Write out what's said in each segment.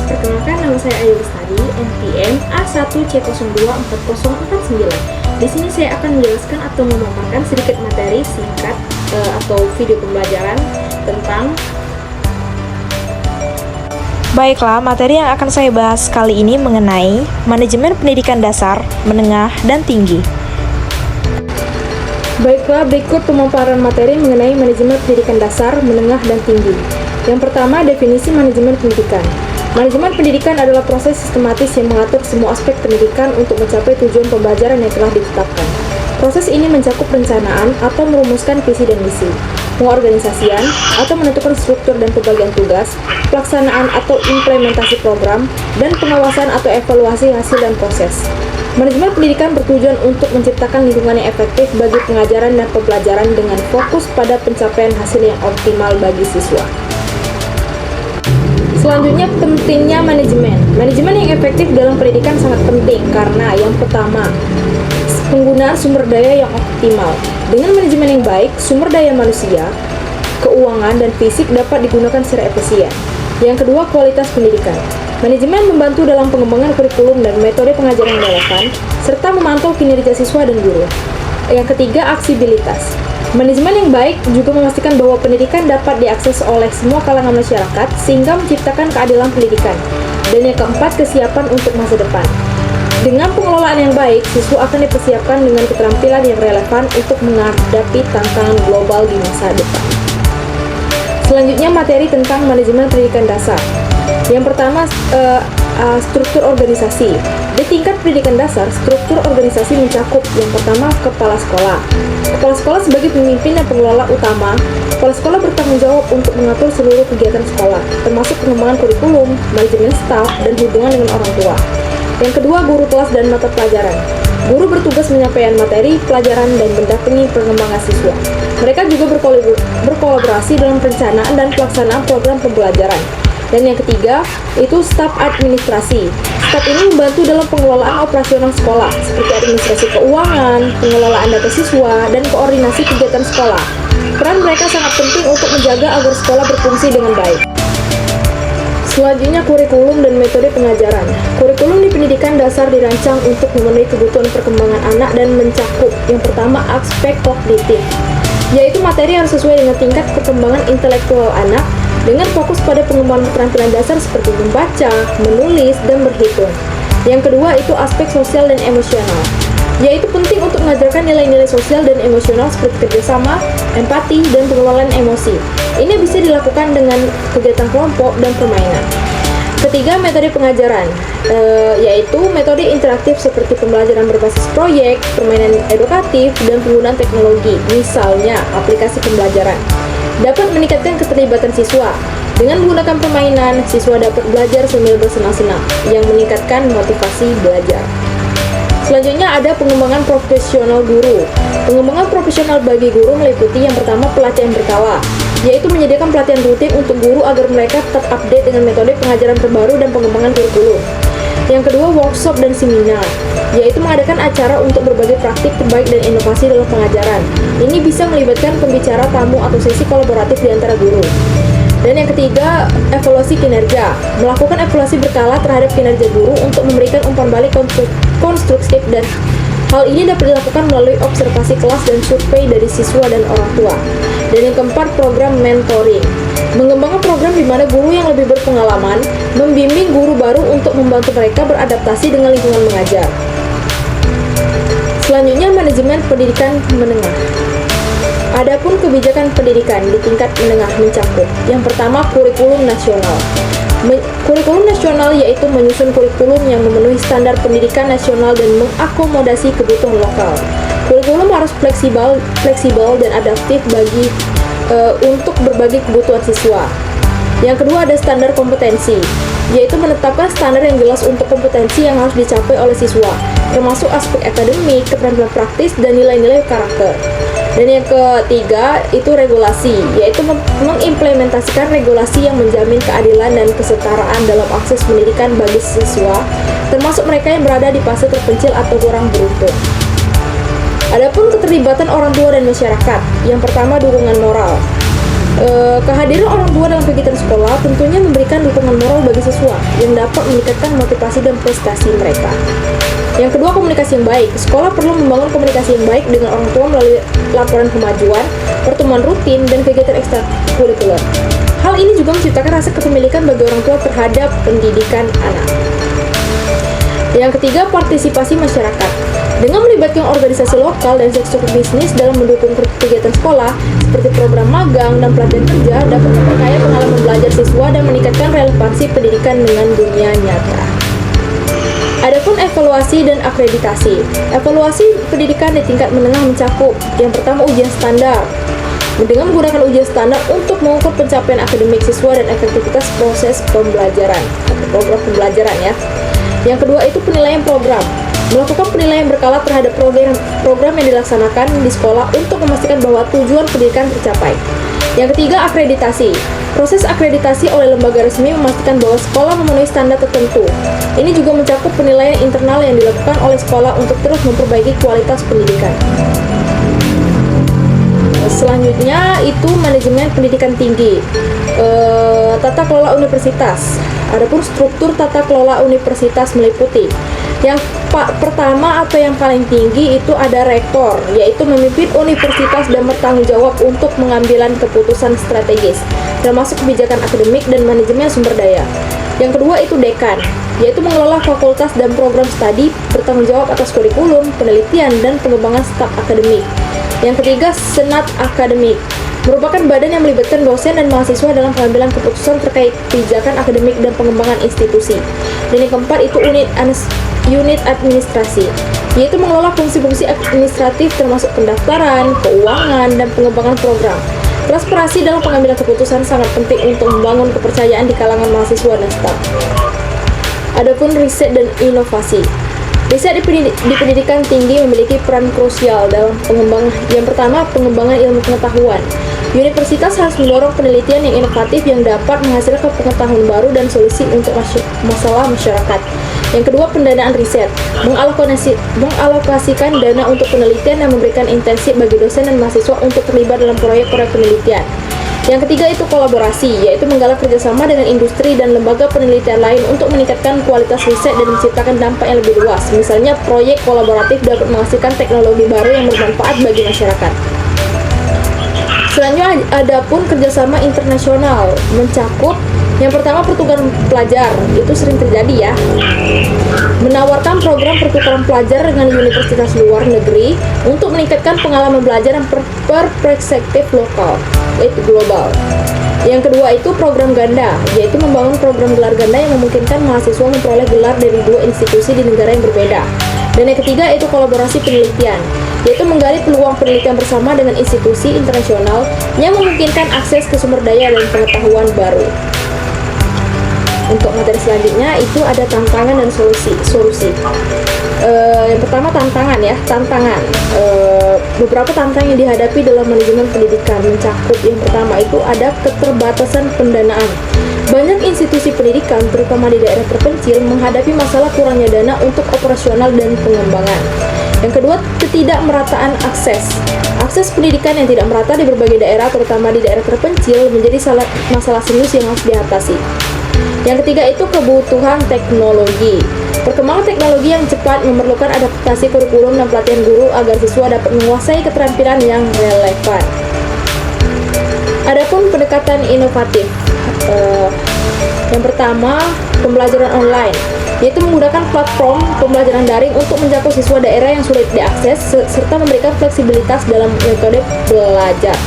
Perkenalkan, nama saya Ayu Lestari, NPM A1C024049. Di sini saya akan menjelaskan atau memaparkan sedikit materi singkat atau video pembelajaran tentang. Baiklah, materi yang akan saya bahas kali ini mengenai manajemen pendidikan dasar, menengah, dan tinggi. Baiklah, berikut pemaparan materi mengenai manajemen pendidikan dasar, menengah, dan tinggi. Yang pertama, definisi manajemen pendidikan. Manajemen pendidikan adalah proses sistematis yang mengatur semua aspek pendidikan untuk mencapai tujuan pembelajaran yang telah ditetapkan. Proses ini mencakup perencanaan atau merumuskan visi dan misi, pengorganisasian atau menentukan struktur dan pembagian tugas, pelaksanaan atau implementasi program, dan pengawasan atau evaluasi hasil dan proses. Manajemen pendidikan bertujuan untuk menciptakan lingkungan yang efektif bagi pengajaran dan pembelajaran dengan fokus pada pencapaian hasil yang optimal bagi siswa. Selanjutnya, pentingnya manajemen. Manajemen yang efektif dalam pendidikan sangat penting karena yang pertama, penggunaan sumber daya yang optimal. Dengan manajemen yang baik, sumber daya manusia, keuangan, dan fisik dapat digunakan secara efisien. Yang kedua, kualitas pendidikan. Manajemen membantu dalam pengembangan kurikulum dan metode pengajaran yang relevan, serta memantau kinerja siswa dan guru. Yang ketiga, aksesibilitas. Manajemen yang baik juga memastikan bahwa pendidikan dapat diakses oleh semua kalangan masyarakat sehingga menciptakan keadilan pendidikan. Dan yang keempat, kesiapan untuk masa depan. Dengan pengelolaan yang baik, siswa akan dipersiapkan dengan keterampilan yang relevan untuk menghadapi tantangan global di masa depan. Selanjutnya, materi tentang manajemen pendidikan dasar. Yang pertama, struktur organisasi. Di tingkat pendidikan dasar, struktur organisasi mencakup yang pertama, kepala sekolah. Kepala sekolah sebagai pemimpin dan pengelola utama. Kepala sekolah bertanggung jawab untuk mengatur seluruh kegiatan sekolah, termasuk pengembangan kurikulum, manajemen staf, dan hubungan dengan orang tua. Yang kedua, guru kelas dan mata pelajaran. Guru bertugas menyampaikan materi, pelajaran, dan mendampingi perkembangan siswa. Mereka juga berkolaborasi dalam perencanaan dan pelaksanaan program pembelajaran. Dan yang ketiga, itu staf administrasi. Staf ini membantu dalam pengelolaan operasional sekolah, seperti administrasi keuangan, pengelolaan data siswa, dan koordinasi kegiatan sekolah. Peran mereka sangat penting untuk menjaga agar sekolah berfungsi dengan baik. Selanjutnya, kurikulum dan metode pengajaran. Kurikulum di pendidikan dasar dirancang untuk memenuhi kebutuhan perkembangan anak dan mencakup yang pertama, aspek kognitif, yaitu materi harus sesuai dengan tingkat perkembangan intelektual anak dengan fokus pada pengembangan keterampilan dasar seperti membaca, menulis, dan berhitung. Yang kedua, itu aspek sosial dan emosional, yaitu penting untuk mengajarkan nilai-nilai sosial dan emosional seperti kerjasama, empati, dan pengelolaan emosi. Ini bisa dilakukan dengan kegiatan kelompok dan permainan. Ketiga, metode pengajaran, yaitu metode interaktif seperti pembelajaran berbasis proyek, permainan edukatif, dan penggunaan teknologi, misalnya aplikasi pembelajaran. Dapat meningkatkan keterlibatan siswa. Dengan menggunakan permainan, siswa dapat belajar sambil bersenang-senang, yang meningkatkan motivasi belajar. Selanjutnya ada pengembangan profesional guru. Pengembangan profesional bagi guru meliputi yang pertama, pelatihan berkala, yaitu menyediakan pelatihan rutin untuk guru agar mereka tetap update dengan metode pengajaran terbaru dan pengembangan kurikulum. Yang kedua, workshop dan seminar, yaitu mengadakan acara untuk berbagi praktik terbaik dan inovasi dalam pengajaran. Ini bisa melibatkan pembicara, tamu, atau sesi kolaboratif di antara guru. Dan yang ketiga, evaluasi kinerja. Melakukan evaluasi berkala terhadap kinerja guru untuk memberikan umpan balik konstruktif, dan hal ini dapat dilakukan melalui observasi kelas dan survei dari siswa dan orang tua. Dan yang keempat, program mentoring. Mengembangkan program di mana guru yang lebih berpengalaman membimbing guru baru untuk membantu mereka beradaptasi dengan lingkungan mengajar. Selanjutnya, manajemen pendidikan menengah. Adapun kebijakan pendidikan di tingkat menengah mencakup yang pertama, kurikulum nasional. Kurikulum nasional yaitu menyusun kurikulum yang memenuhi standar pendidikan nasional dan mengakomodasi kebutuhan lokal. Kurikulum harus fleksibel dan adaptif untuk berbagai kebutuhan siswa. Yang kedua, ada standar kompetensi, yaitu menetapkan standar yang jelas untuk kompetensi yang harus dicapai oleh siswa, termasuk aspek akademik, keterampilan praktis, dan nilai-nilai karakter. Dan yang ketiga, itu regulasi, yaitu mengimplementasikan regulasi yang menjamin keadilan dan kesetaraan dalam akses pendidikan bagi siswa, termasuk mereka yang berada di fase terpencil atau kurang beruntung. Adapun keterlibatan orang tua dan masyarakat, yang pertama, dukungan moral. Kehadiran orang tua dalam kegiatan sekolah tentunya memberikan dukungan moral bagi siswa yang dapat meningkatkan motivasi dan prestasi mereka. Yang kedua, komunikasi yang baik. Sekolah perlu membangun komunikasi yang baik dengan orang tua melalui laporan kemajuan, pertemuan rutin, dan kegiatan ekstrakurikuler. Hal ini juga menciptakan rasa kepemilikan bagi orang tua terhadap pendidikan anak. Yang ketiga, partisipasi masyarakat. Dengan melibatkan organisasi lokal dan sektor bisnis dalam mendukung kegiatan sekolah, seperti program magang dan pelatihan kerja, dapat memperkaya pengalaman belajar siswa dan meningkatkan relevansi pendidikan dengan dunia nyata. Adapun evaluasi dan akreditasi. Evaluasi pendidikan di tingkat menengah mencakup yang pertama, ujian standar. Dengan menggunakan ujian standar untuk mengukur pencapaian akademik siswa dan efektivitas proses pembelajaran atau program pembelajaran ya. Yang kedua itu penilaian program. Melakukan penilaian berkala terhadap program yang dilaksanakan di sekolah untuk memastikan bahwa tujuan pendidikan tercapai. Yang ketiga, akreditasi. Proses akreditasi oleh lembaga resmi memastikan bahwa sekolah memenuhi standar tertentu. Ini juga mencakup penilaian internal yang dilakukan oleh sekolah untuk terus memperbaiki kualitas pendidikan. Selanjutnya itu manajemen pendidikan tinggi. Tata kelola universitas. Adapun struktur tata kelola universitas meliputi yang pertama atau yang paling tinggi itu ada rektor, yaitu memimpin universitas dan bertanggung jawab untuk pengambilan keputusan strategis, termasuk kebijakan akademik dan manajemen sumber daya. Yang kedua itu dekan, yaitu mengelola fakultas dan program studi, bertanggung jawab atas kurikulum, penelitian, dan pengembangan staf akademik. Yang ketiga, senat akademik, merupakan badan yang melibatkan dosen dan mahasiswa dalam pengambilan keputusan terkait kebijakan akademik dan pengembangan institusi. Dan yang keempat itu unit administrasi, yaitu mengelola fungsi-fungsi administratif termasuk pendaftaran, keuangan, dan pengembangan program. Transparansi dalam pengambilan keputusan sangat penting untuk membangun kepercayaan di kalangan mahasiswa dan staf. Adapun riset dan inovasi. Riset di pendidikan tinggi memiliki peran krusial dalam pengembangan. Yang pertama, pengembangan ilmu pengetahuan. Universitas harus mendorong penelitian yang inovatif yang dapat menghasilkan pengetahuan baru dan solusi untuk masalah masyarakat. Yang kedua, pendanaan riset. Mengalokasikan dana untuk penelitian dan memberikan intensif bagi dosen dan mahasiswa untuk terlibat dalam proyek-proyek penelitian. Yang ketiga itu kolaborasi, yaitu menggalak kerjasama dengan industri dan lembaga penelitian lain untuk meningkatkan kualitas riset dan menciptakan dampak yang lebih luas. Misalnya, proyek kolaboratif dapat menghasilkan teknologi baru yang bermanfaat bagi masyarakat. Selanjutnya, adapun kerjasama internasional mencakup yang pertama pertukaran pelajar, itu sering terjadi ya. Menawarkan program pertukaran pelajar dengan universitas luar negeri untuk meningkatkan pengalaman belajar dan perspektif lokal, yaitu global. Yang kedua itu program ganda, yaitu membangun program gelar ganda yang memungkinkan mahasiswa memperoleh gelar dari dua institusi di negara yang berbeda. Dan yang ketiga itu kolaborasi penelitian, yaitu menggali peluang penelitian bersama dengan institusi internasional yang memungkinkan akses ke sumber daya dan pengetahuan baru. Untuk materi selanjutnya itu ada tantangan dan solusi. Yang pertama tantangan. Beberapa tantangan yang dihadapi dalam manajemen pendidikan mencakup yang pertama itu ada keterbatasan pendanaan. Banyak institusi pendidikan, terutama di daerah terpencil, menghadapi masalah kurangnya dana untuk operasional dan pengembangan. Yang kedua, ketidakmerataan akses. Akses pendidikan yang tidak merata di berbagai daerah, terutama di daerah terpencil, menjadi masalah serius yang harus diatasi. Yang ketiga itu kebutuhan teknologi. Perkembangan teknologi yang cepat memerlukan adaptasi kurikulum dan pelatihan guru agar siswa dapat menguasai keterampilan yang relevan. Adapun pendekatan inovatif. Yang pertama, pembelajaran online, yaitu menggunakan platform pembelajaran daring untuk menjangkau siswa daerah yang sulit diakses serta memberikan fleksibilitas dalam metode belajar.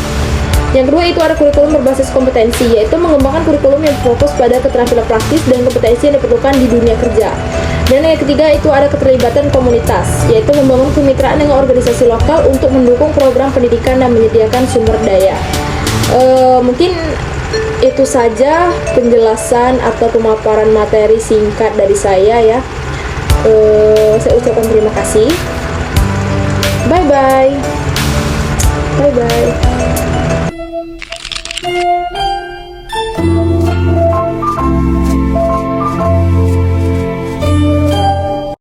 Yang kedua itu ada kurikulum berbasis kompetensi, yaitu mengembangkan kurikulum yang fokus pada keterampilan praktis dan kompetensi yang diperlukan di dunia kerja. Dan yang ketiga itu ada keterlibatan komunitas, yaitu membangun kemitraan dengan organisasi lokal untuk mendukung program pendidikan dan menyediakan sumber daya. Mungkin itu saja penjelasan atau pemaparan materi singkat dari saya ya. Saya ucapkan terima kasih. Bye bye.